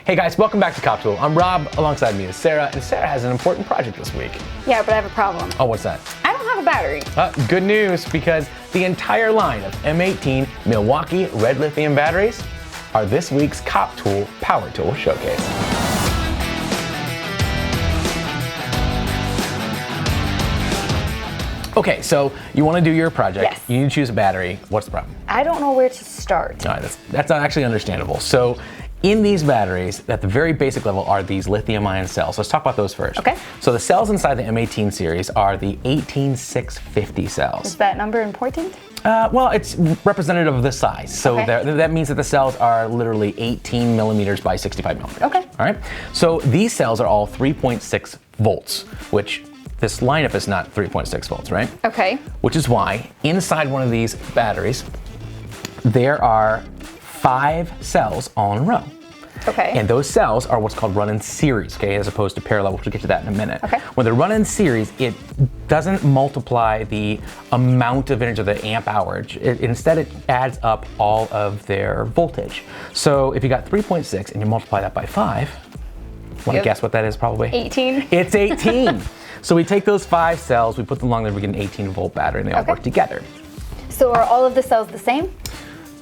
Hey guys, welcome back to Coptool. I'm Rob, alongside me is Sarah, and Sarah has an important project this week. Yeah, but I have a problem. Oh, what's that? I don't have a battery. Good news, because the entire line of M18 Milwaukee red lithium batteries are this week's Coptool Power Tool Showcase. Okay, so you want to do your project. Yes. You need to choose a battery. What's the problem? I don't know where to start. All right, that's actually understandable. So in these batteries, at the very basic level, are these lithium-ion cells. Let's talk about those first. Okay. So the cells inside the M18 series are the 18650 cells. Is that number important? Well, it's representative of the size. So Okay. that means that the cells are literally 18 millimeters by 65 millimeters. Okay. All right. So these cells are all 3.6 volts, which this lineup is not 3.6 volts, right? Okay. Which is why inside one of these batteries, there are 5 cells all in a row. Okay. And those cells are what's called run in series, okay, as opposed to parallel, which we'll get to that in a minute. Okay. When they run in series, it doesn't multiply the amount of energy, the amp hours. Instead, it adds up all of their voltage. So if you got 3.6 and you multiply that by 5, want to guess what that is probably? 18. It's 18. So we take those 5 cells, we put them along there, we get an 18 volt battery, and they all work together. So are all of the cells the same?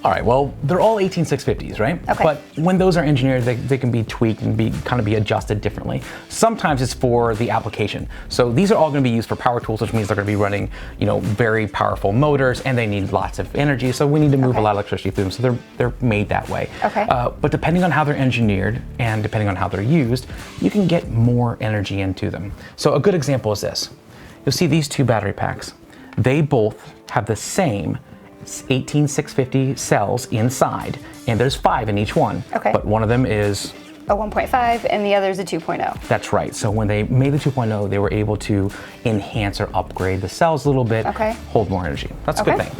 All right, well, they're all 18650s, right? Okay. But when those are engineered, they can be tweaked and kind of be adjusted differently. Sometimes it's for the application. So these are all going to be used for power tools, which means they're going to be running, very powerful motors, and they need lots of energy. So we need to move a lot of electricity through them. So they're made that way. Okay. But depending on how they're engineered and depending on how they're used, you can get more energy into them. So a good example is this. You'll see these 2 battery packs. They both have the same 18650 cells inside, and there's 5 in each one. Okay. But one of them is a 1.5 and the other is a 2.0. That's right. So when they made the 2.0, they were able to enhance or upgrade the cells a little bit, hold more energy. That's a good thing.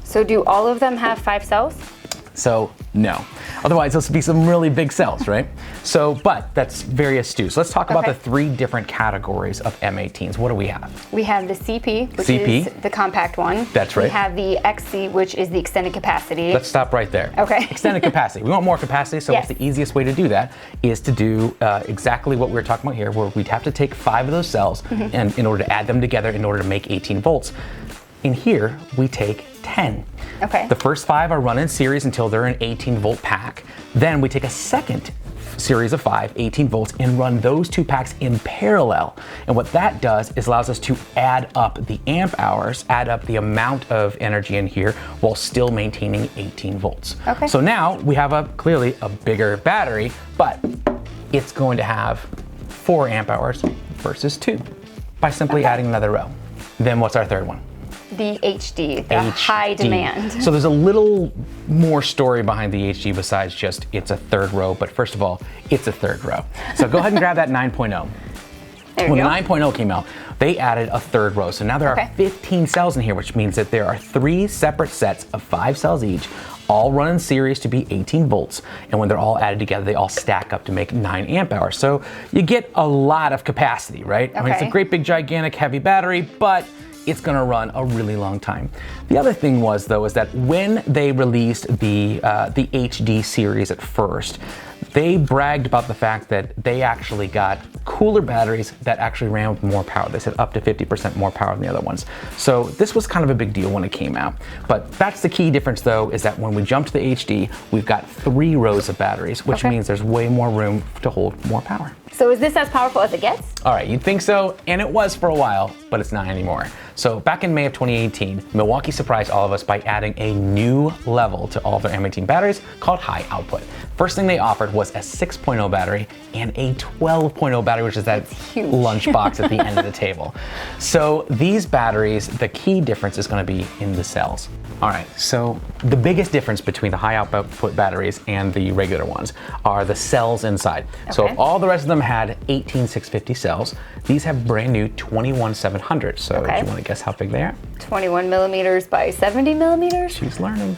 So do all of them have 5 cells? So no. Otherwise, those would be some really big cells, right? But that's very astute. So let's talk about the 3 different categories of M18s. What do we have? We have the CP, which is the compact one. That's right. We have the XC, which is the extended capacity. Let's stop right there. Okay. Extended capacity. We want more capacity, so what's the easiest way to do that is to do exactly what we were talking about here, where we'd have to take 5 of those cells and in order to add them together in order to make 18 volts. In here, we take 10. Okay. The first 5 are run in series until they're an 18 volt pack. Then we take a second series of 5, 18 volts, and run those 2 packs in parallel. And what that does is allows us to add up the amp hours, add up the amount of energy in here while still maintaining 18 volts. Okay. So now we have clearly a bigger battery, but it's going to have 4 amp hours versus 2 by simply adding another row. Then what's our third one? The HD, the high demand. So there's a little more story behind the HD besides just it's a 3rd row, but first of all, it's a 3rd row. So go ahead and grab that 9.0. When the 9.0 came out, they added a 3rd row. So now there are 15 cells in here, which means that there are 3 separate sets of 5 cells each, all run in series to be 18 volts. And when they're all added together, they all stack up to make 9 amp hours. So you get a lot of capacity, right? I mean, it's a great big gigantic heavy battery, but it's going to run a really long time. The other thing was, though, is that when they released the HD series at first, they bragged about the fact that they actually got cooler batteries that actually ran with more power. They said up to 50% more power than the other ones. So this was kind of a big deal when it came out. But that's the key difference, though, is that when we jump to the HD, we've got 3 rows of batteries, which means there's way more room to hold more power. So is this as powerful as it gets? All right, you'd think so, and it was for a while, but it's not anymore. So back in May of 2018, Milwaukee surprised all of us by adding a new level to all of their M18 batteries called high output. First thing they offered was a 6.0 battery and a 12.0 battery, which is that lunchbox at the end of the table. So these batteries, the key difference is going to be in the cells. All right, so the biggest difference between the high output batteries and the regular ones are the cells inside. So if all the rest of them had 18650 cells, these have brand new 21700. So do you want to guess how big they are? 21 millimeters by 70 millimeters? She's learning.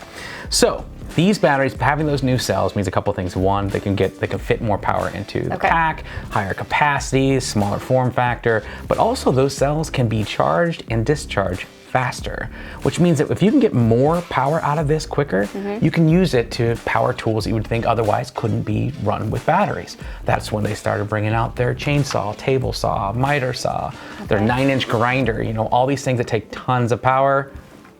So these batteries, having those new cells means a couple things. One, they can fit more power into the pack, higher capacity, smaller form factor, but also those cells can be charged and discharged faster, which means that if you can get more power out of this quicker, you can use it to power tools that you would think otherwise couldn't be run with batteries. That's when they started bringing out their chainsaw, table saw, miter saw, their 9-inch grinder, you know, all these things that take tons of power.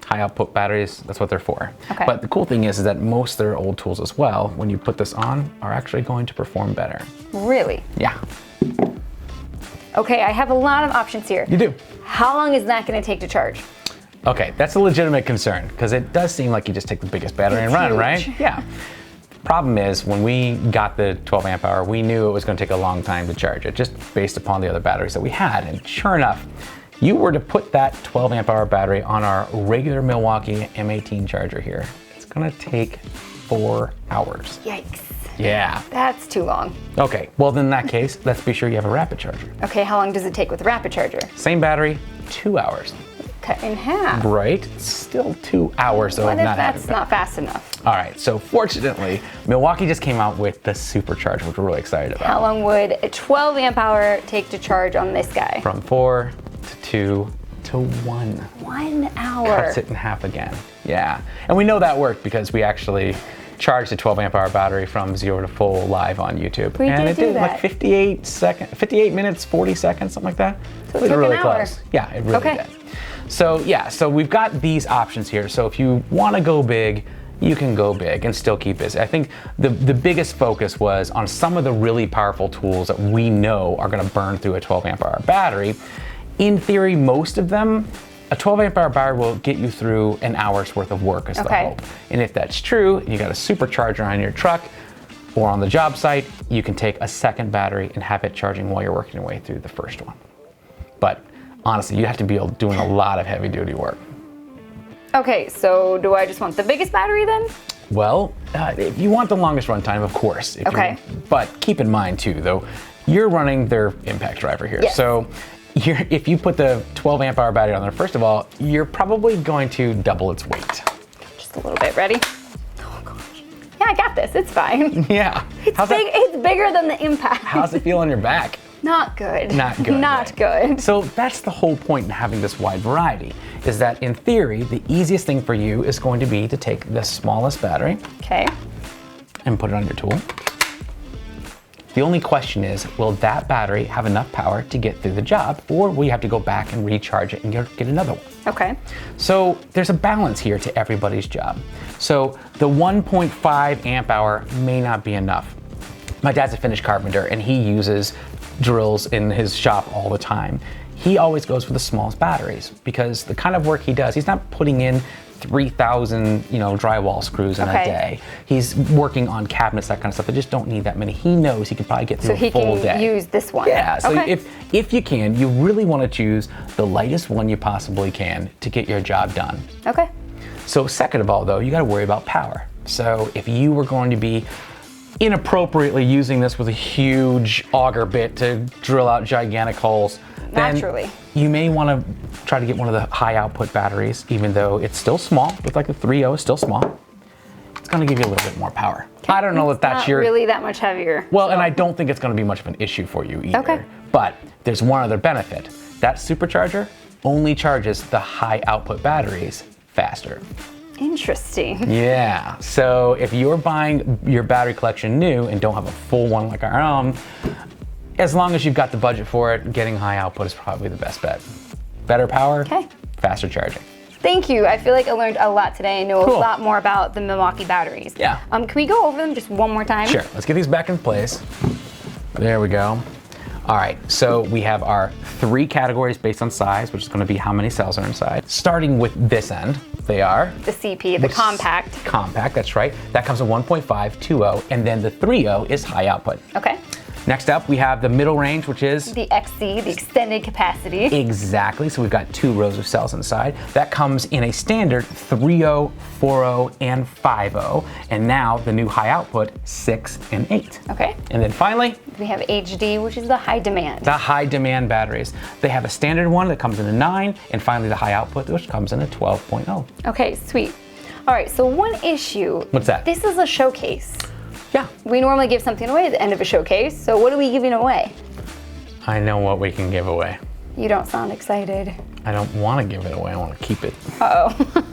High output batteries, that's what they're for. Okay. But the cool thing is that most of their old tools as well, when you put this on, are actually going to perform better. Really? Yeah. Okay, I have a lot of options here. You do. How long is that going to take to charge? Okay, that's a legitimate concern because it does seem like you just take the biggest battery and run, huge. right? Yeah. Problem is, when we got the 12 amp hour, we knew it was going to take a long time to charge it, just based upon the other batteries that we had. And sure enough, you were to put that 12 amp hour battery on our regular Milwaukee M18 charger here, it's going to take 4 hours. Yikes. Yeah. That's too long. Okay, well then in that case, let's be sure you have a rapid charger. Okay, how long does it take with a rapid charger? Same battery, 2 hours. Cut in half. Right? Still 2 hours though. What if not that's not fast enough? All right, so fortunately, Milwaukee just came out with the Super Charger, which we're really excited about. How long would a 12 amp hour take to charge on this guy? From 4 to 2 to 1. 1 hour. Cuts it in half again. Yeah, and we know that worked because we actually charged a 12 amp hour battery from 0 to full live on YouTube. We and did it do did that. like 58 minutes, 40 seconds, something like that. So it was took really an hour. close. Yeah, it really Okay. did. So yeah, so we've got these options here. So if you want to go big, you can go big and still keep busy. I think the biggest focus was on some of the really powerful tools that we know are going to burn through a 12 amp hour battery. In theory, most of them, a 12 amp hour battery will get you through an hour's worth of work is the hope. And if that's true, you got a supercharger on your truck or on the job site, you can take a second battery and have it charging while you're working your way through the first one. But honestly, you have to be doing a lot of heavy duty work. Okay, so do I just want the biggest battery then? Well, if you want the longest runtime, of course. Okay. But keep in mind too, though, you're running their impact driver here. Yes. So if you put the 12 amp hour battery on there, first of all, you're probably going to double its weight. Just a little bit. Ready? Oh gosh. Yeah, I got this. It's fine. Yeah. It's bigger than the impact. How's it feel on your back? Not good. Not good. Not good. So that's the whole point in having this wide variety, is that in theory, the easiest thing for you is going to be to take the smallest battery Okay. and put it on your tool. The only question is, will that battery have enough power to get through the job, or will you have to go back and recharge it and get another one? Okay. So there's a balance here to everybody's job. So the 1.5 amp hour may not be enough. My dad's a finished carpenter and he uses drills in his shop all the time. He always goes for the smallest batteries because the kind of work he does, he's not putting in 3,000, drywall screws in a day. He's working on cabinets, that kind of stuff. They just don't need that many. He knows he can probably get through a full day. So he can use this one. Yeah, so okay. if you can, you really want to choose the lightest one you possibly can to get your job done. Okay. So second of all, though, you got to worry about power. So if you were going to be inappropriately using this with a huge auger bit to drill out gigantic holes, then Naturally. you may want to try to get one of the high output batteries, even though it's still small, with like a 3.0, it's still small. It's going to give you a little bit more power. I don't know if that's Not really that much heavier. Well, so. and I don't think it's going to be much of an issue for you either. Okay. But there's one other benefit. That supercharger only charges the high output batteries faster. Interesting. Yeah, so if you're buying your battery collection new and don't have a full one like our own, as long as you've got the budget for it, getting high output is probably the best bet. Better power, Okay. faster charging. Thank you. I feel like I learned a lot today. I know Cool. a lot more about the Milwaukee batteries. Yeah. Can we go over them just one more time? Sure, let's get these back in place. There we go. All right, so we have our 3 categories based on size, which is going to be how many cells are inside. Starting with this end, they are The CP, the compact. Compact, that's right. That comes in 1.5, 2.0, and then the 3.0 is high output. Okay. Next up, we have the middle range, which is The XC, the extended capacity. exactly. So we've got 2 rows of cells inside. That comes in a standard 3.0, 4.0, and 5.0. And now the new high output, 6 and 8. Okay. And then finally, We have HD, which is the high demand. the high demand batteries. They have a standard one that comes in a 9, and finally the high output, which comes in a 12.0. Okay, sweet. All right, so one issue. What's that? This is a showcase. Yeah, We normally give something away at the end of a showcase, so what are we giving away? I know what we can give away. You don't sound excited. I don't want to give it away. I want to keep it. Uh-oh.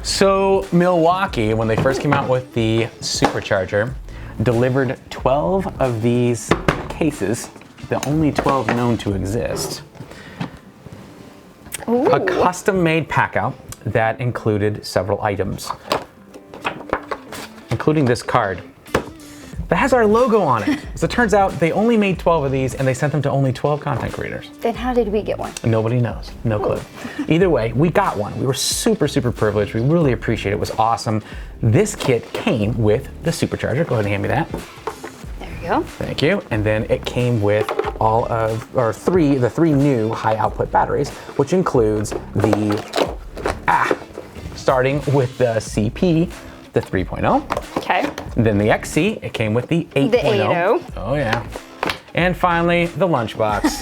So Milwaukee, when they first came out with the Supercharger, delivered 12 of these cases, the only 12 known to exist. Ooh. A custom-made Packout that included several items, including this card that has our logo on it. As it turns out, they only made 12 of these and they sent them to only 12 content creators. Then how did we get one? Nobody knows, no clue. Either way, we got one. We were super, super privileged. We really appreciate it. It was awesome. This kit came with the Supercharger. Go ahead and hand me that. There you go. Thank you. And then it came with the three new high output batteries, which includes the, starting with the CP, the 3.0. Okay. Then the XC, it came with the 8.0. The 8.0. Oh yeah. And finally, the lunchbox.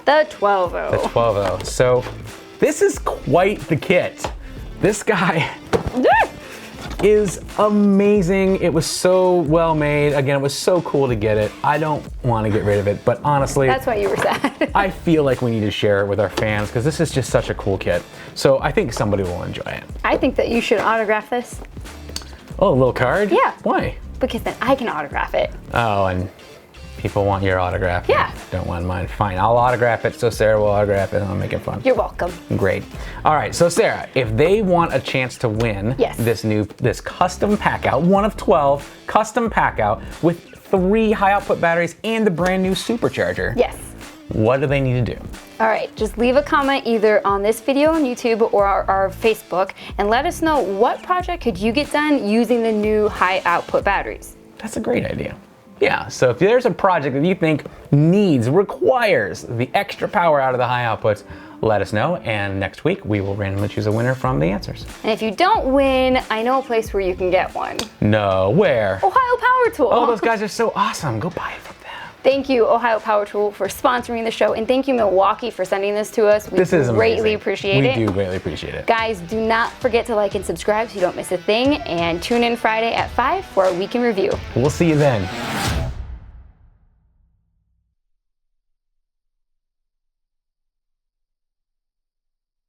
The 12.0. The 12.0. So this is quite the kit. This guy is amazing. It was so well made. Again, it was so cool to get it. I don't want to get rid of it, but honestly, that's why you were sad. I feel like we need to share it with our fans because this is just such a cool kit. So I think somebody will enjoy it. I think that you should autograph this. Oh, a little card? Yeah. Why? Because then I can autograph it. Oh, and people want your autograph. Yeah. Don't want mine. Fine, I'll autograph it so Sarah will autograph it and I'll make it fun. You're welcome. Great. All right, so Sarah, if they want a chance to win this custom Packout, one of 12 custom Packout with 3 high output batteries and the brand new Supercharger. Yes. What do they need to do? All right, just leave a comment either on this video on YouTube or our Facebook and let us know what project could you get done using the new high output batteries. That's a great idea. Yeah, so if there's a project that you think requires the extra power out of the high outputs, let us know, and next week we will randomly choose a winner from the answers. And if you don't win, I know a place where you can get one. No, where? Ohio Power Tool. Oh, those guys are so awesome. Go buy it from them. Thank you, Ohio Power Tool, for sponsoring the show, and thank you, Milwaukee, for sending this to us. We greatly appreciate it. We do greatly appreciate it. Guys, do not forget to like and subscribe so you don't miss a thing, and tune in Friday at 5 for our week in review. We'll see you then.